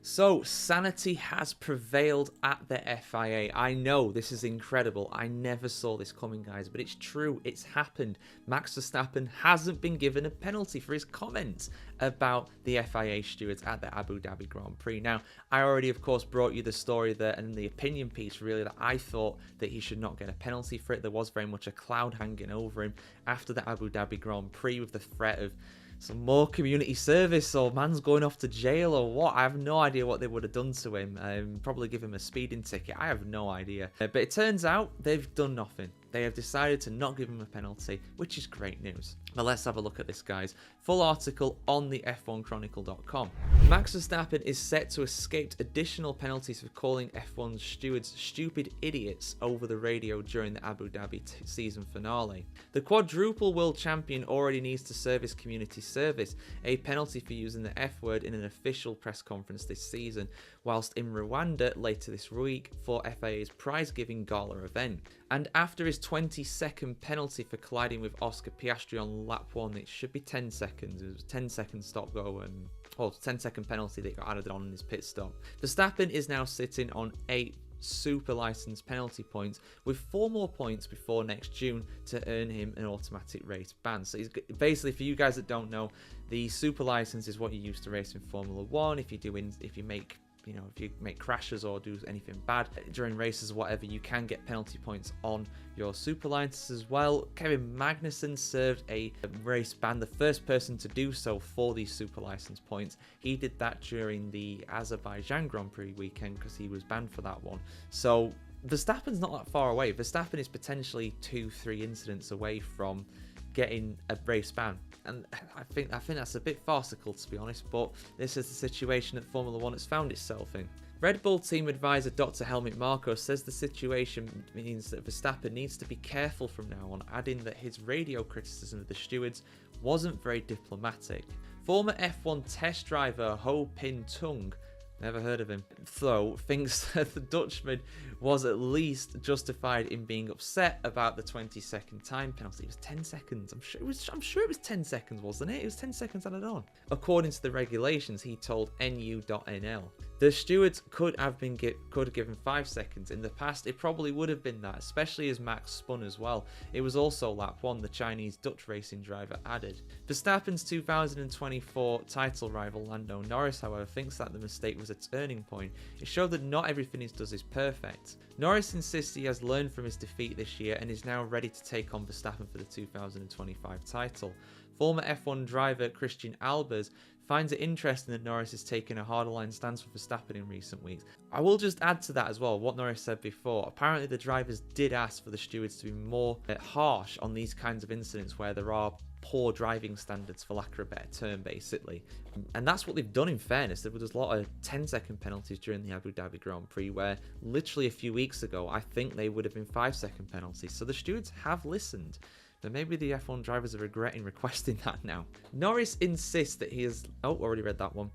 So, sanity has prevailed at the FIA. I know, this is incredible. I never saw this coming, guys, but it's true. It's happened. Max Verstappen hasn't been given a penalty for his comments about the FIA stewards at the Abu Dhabi Grand Prix. Now, I already, of course, brought you the story there and the opinion piece, really, that I thought that he should not get a penalty for it. There was very much a cloud hanging over him after the Abu Dhabi Grand Prix with the threat of some more community service or man's going off to jail or what. I have no idea what they would have done to him. Probably give him a speeding ticket. I have no idea. But it turns out they've done nothing. They have decided to not give him a penalty, which is great news. But let's have a look at this, guys. Full article on the F1 Chronicle.com. Max Verstappen is set to escape additional penalties for calling F1 stewards stupid idiots over the radio during the Abu Dhabi season finale. The quadruple world champion already needs to serve his community service, a penalty for using the F word in an official press conference this season, whilst in Rwanda later this week for FIA's prize-giving gala event. And after his 20-second penalty for colliding with Oscar Piastri on lap 1, it should be 10 seconds. It was a 10-second stop-go and 10-second penalty that got added on in his pit stop. Verstappen is now sitting on 8 super license penalty points, with 4 more points before next June to earn him an automatic race ban. So he's basically, for you guys that don't know, the super license is what you use to race in Formula 1. If you make crashes or do anything bad during races or whatever, you can get penalty points on your super license as well. Kevin Magnussen served a race ban, the first person to do so for these super license points. He did that during the Azerbaijan Grand Prix weekend because he was banned for that one. So Verstappen's not that far away. Verstappen is potentially 2-3 incidents away from getting a race ban, and I think that's a bit farcical, to be honest, but this is the situation that Formula 1 has found itself in. Red Bull team advisor Dr. Helmut Marko says the situation means that Verstappen needs to be careful from now on, adding that his radio criticism of the stewards wasn't very diplomatic. Former F1 test driver Ho Pin Tung, never heard of him, though, thinks that the Dutchman was at least justified in being upset about the 20-second time penalty. It was 10 seconds. I'm sure it was 10 seconds, wasn't it? It was 10 seconds added on. According to the regulations, he told nu.nl. The stewards could have given 5 seconds. In the past, it probably would have been that, especially as Max spun as well. It was also lap 1, the Chinese-Dutch racing driver added. Verstappen's 2024 title rival Lando Norris, however, thinks that the mistake was a turning point. It showed that not everything he does is perfect. Norris insists he has learned from his defeat this year and is now ready to take on Verstappen for the 2025 title. Former F1 driver Christian Albers finds it interesting that Norris has taken a harder line stance for Verstappen in recent weeks. I will just add to that as well what Norris said before. Apparently the drivers did ask for the stewards to be more harsh on these kinds of incidents where there are poor driving standards, for lack of a better term, basically. And that's what they've done, in fairness. There was a lot of 10-second penalties during the Abu Dhabi Grand Prix where literally a few weeks ago I think they would have been 5-second penalties. So the stewards have listened. But maybe the F1 drivers are regretting requesting that now. Norris insists that he is... Oh, already read that one.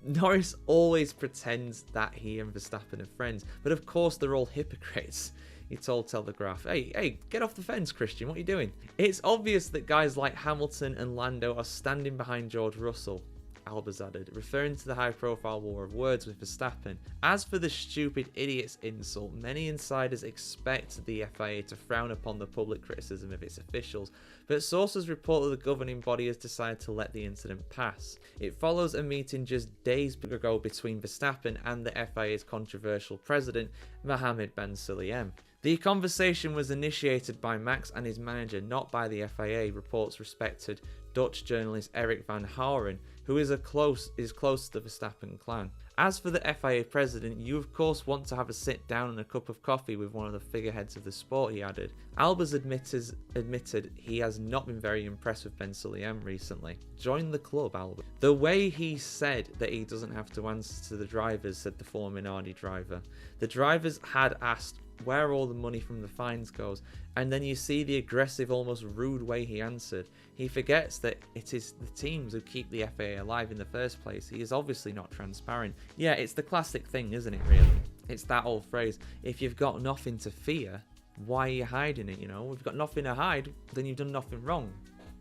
Norris always pretends that he and Verstappen are friends. But of course, they're all hypocrites. He told Telegraph, hey, get off the fence, Christian, what are you doing? It's obvious that guys like Hamilton and Lando are standing behind George Russell, Albers added, referring to the high-profile war of words with Verstappen. As for the stupid idiots insult, many insiders expect the FIA to frown upon the public criticism of its officials, but sources report that the governing body has decided to let the incident pass. It follows a meeting just days ago between Verstappen and the FIA's controversial president, Mohammed Ben Sulayem. The conversation was initiated by Max and his manager, not by the FIA, reports respected Dutch journalist Eric van Haren, who is close to the Verstappen clan. As for the FIA president, you of course want to have a sit down and a cup of coffee with one of the figureheads of the sport, he added. Albers admitted he has not been very impressed with Ben Sulayem recently. Join the club, Albers. The way he said that he doesn't have to answer to the drivers, said the former Minardi driver. The drivers had asked where all the money from the fines goes, and then you see the aggressive, almost rude way he answered. He forgets that it is the teams who keep the FIA alive in the first place. He is obviously not transparent. Yeah, it's the classic thing, isn't it, really? It's that old phrase, if you've got nothing to fear, why are you hiding it, you know? If you've got nothing to hide, then you've done nothing wrong.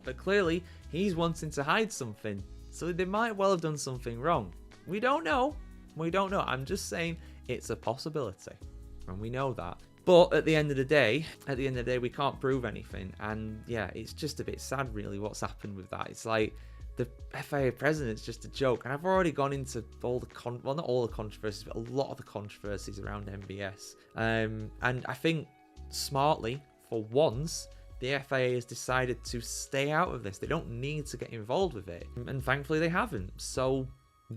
But clearly, he's wanting to hide something, so they might well have done something wrong. We don't know. We don't know. I'm just saying it's a possibility, and we know that. But at the end of the day, we can't prove anything. And yeah, it's just a bit sad, really, what's happened with that. It's like the FIA president's just a joke. And I've already gone into all the well, not all the controversies, but a lot of the controversies around MBS. And I think smartly, for once, the FIA has decided to stay out of this. They don't need to get involved with it. And thankfully they haven't. So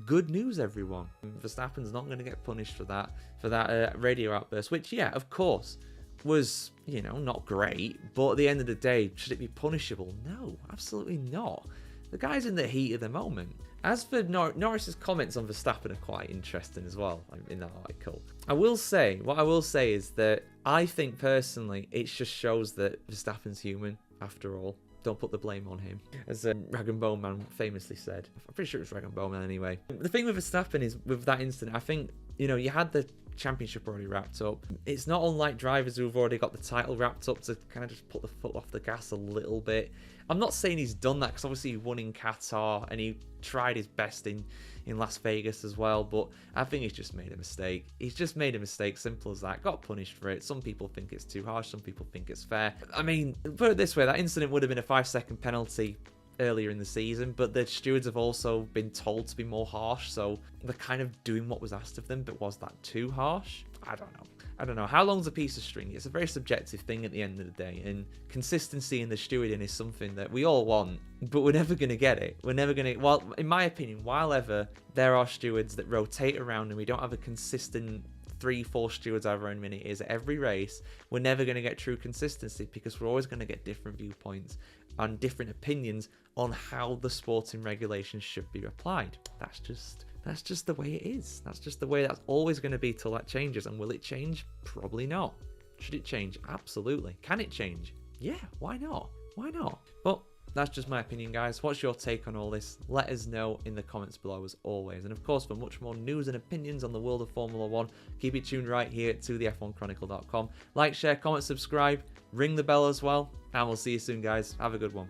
good news, everyone. Verstappen's not going to get punished for that radio outburst, which, yeah, of course, was, you know, not great. But at the end of the day, should it be punishable? No, absolutely not. The guy's in the heat of the moment. As for Norris's comments on Verstappen are quite interesting as well in that article. What I will say is that I think personally it just shows that Verstappen's human after all. Don't put the blame on him, as Rag and Bone Man famously said. I'm pretty sure it was Rag and Bone Man anyway. The thing with Verstappen is, with that incident, I think, you know, you had the championship already wrapped up. It's not unlike drivers who've already got the title wrapped up to kind of just put the foot off the gas a little bit. I'm not saying he's done that, because obviously he won in Qatar and he tried his best in Las Vegas as well, but I think he's just made a mistake. He's just made a mistake, simple as that. Got punished for it. Some people think it's too harsh, some people think it's fair. I mean, put it this way, that incident would have been a 5-second penalty earlier in the season, but the stewards have also been told to be more harsh, so they're kind of doing what was asked of them. But was that too harsh? I don't know. How long's a piece of string? It's a very subjective thing at the end of the day, and consistency in the stewarding is something that we all want, but we're never going to get it. We're never going to, well, in my opinion, while ever there are stewards that rotate around and we don't have a consistent 3-4 stewards, however many it is, at every race, we're never going to get true consistency, because we're always going to get different viewpoints and different opinions on how the sporting regulations should be applied. That's just the way it is. That's just the way that's always going to be till that changes. And will it change? Probably not. Should it change? Absolutely. Can it change? Yeah, why not? Why not? But that's just my opinion, guys. What's your take on all this? Let us know in the comments below, as always. And of course, for much more news and opinions on the world of Formula 1, keep it tuned right here to the F1Chronicle.com. Like, share, comment, subscribe, ring the bell as well. And we'll see you soon, guys. Have a good one.